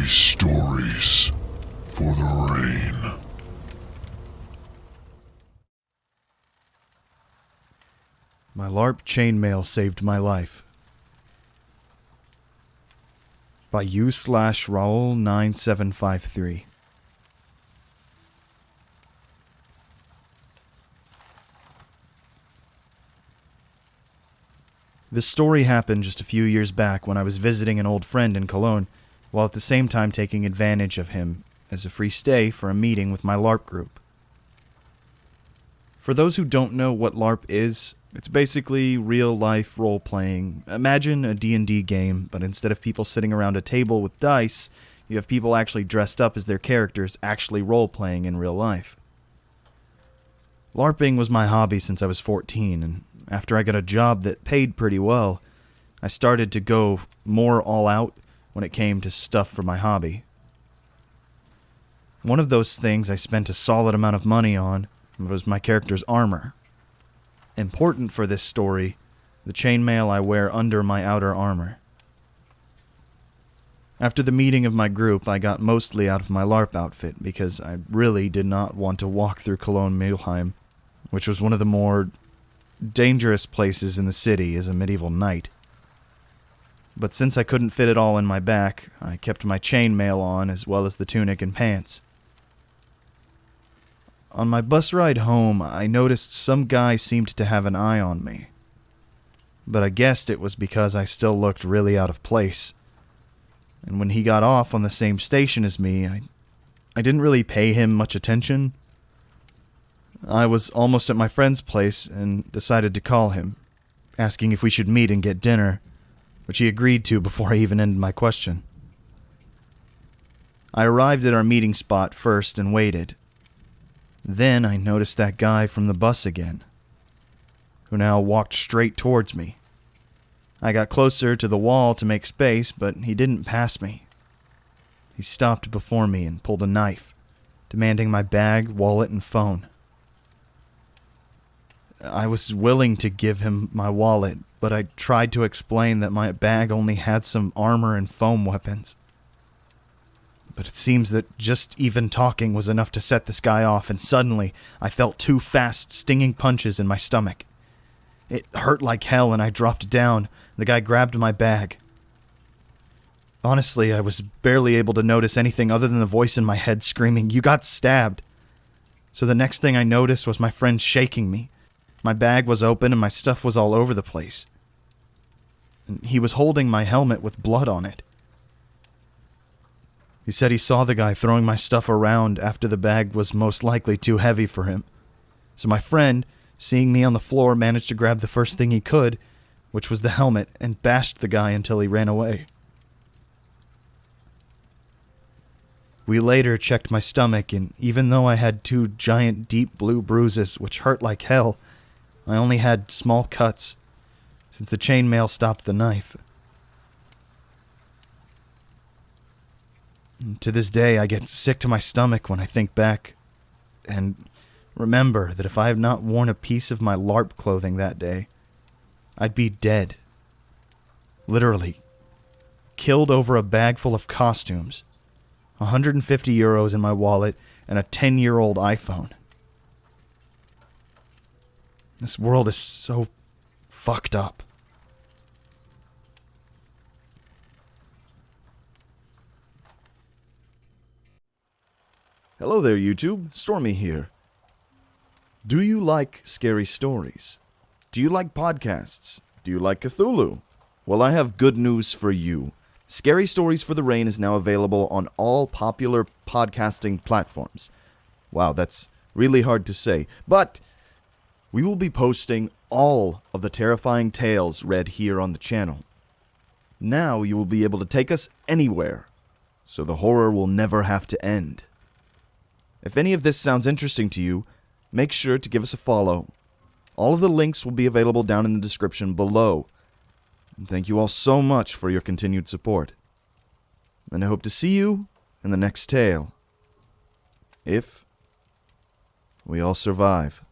Stories for the Rain. My LARP Chainmail saved my life. By u/Raul9753. This story happened just a few years back when I was visiting an old friend in Cologne, while at the same time taking advantage of him as a free stay for a meeting with my LARP group. For those who don't know what LARP is, it's basically real-life role-playing. Imagine a D&D game, but instead of people sitting around a table with dice, you have people actually dressed up as their characters actually role-playing in real life. LARPing was my hobby since I was 14, and after I got a job that paid pretty well, I started to go more all-out when it came to stuff for my hobby. One of those things I spent a solid amount of money on was my character's armor. Important for this story, the chainmail I wear under my outer armor. After the meeting of my group, I got mostly out of my LARP outfit because I really did not want to walk through Cologne-Mülheim, which was one of the more dangerous places in the city as a medieval knight. But since I couldn't fit it all in my back, I kept my chainmail on as well as the tunic and pants. On my bus ride home, I noticed some guy seemed to have an eye on me. But I guessed it was because I still looked really out of place. And when he got off on the same station as me, I didn't really pay him much attention. I was almost at my friend's place and decided to call him, asking if we should meet and get dinner, which he agreed to before I even ended my question. I arrived at our meeting spot first and waited. Then I noticed that guy from the bus again, who now walked straight towards me. I got closer to the wall to make space, but he didn't pass me. He stopped before me and pulled a knife, demanding my bag, wallet, and phone. I was willing to give him my wallet, but I tried to explain that my bag only had some armor and foam weapons. But it seems that just even talking was enough to set this guy off, and suddenly I felt 2 fast, stinging punches in my stomach. It hurt like hell, and I dropped down. The guy grabbed my bag. Honestly, I was barely able to notice anything other than the voice in my head screaming, "You got stabbed!" So the next thing I noticed was my friend shaking me. My bag was open and my stuff was all over the place. And he was holding my helmet with blood on it. He said he saw the guy throwing my stuff around after the bag was most likely too heavy for him. So my friend, seeing me on the floor, managed to grab the first thing he could, which was the helmet, and bashed the guy until he ran away. We later checked my stomach, and even though I had 2 giant deep blue bruises, which hurt like hell, I only had small cuts, since the chainmail stopped the knife. And to this day, I get sick to my stomach when I think back, and remember that if I had not worn a piece of my LARP clothing that day, I'd be dead. Literally. Killed over a bag full of costumes, 150 euros in my wallet, and a 10-year-old iPhone. This world is so fucked up. Hello there, YouTube. Stormy here. Do you like scary stories? Do you like podcasts? Do you like Cthulhu? Well, I have good news for you. Scary Stories for the Rain is now available on all popular podcasting platforms. Wow, that's really hard to say, but we will be posting all of the terrifying tales read here on the channel. Now you will be able to take us anywhere, so the horror will never have to end. If any of this sounds interesting to you, make sure to give us a follow. All of the links will be available down in the description below. And thank you all so much for your continued support. And I hope to see you in the next tale. If we all survive.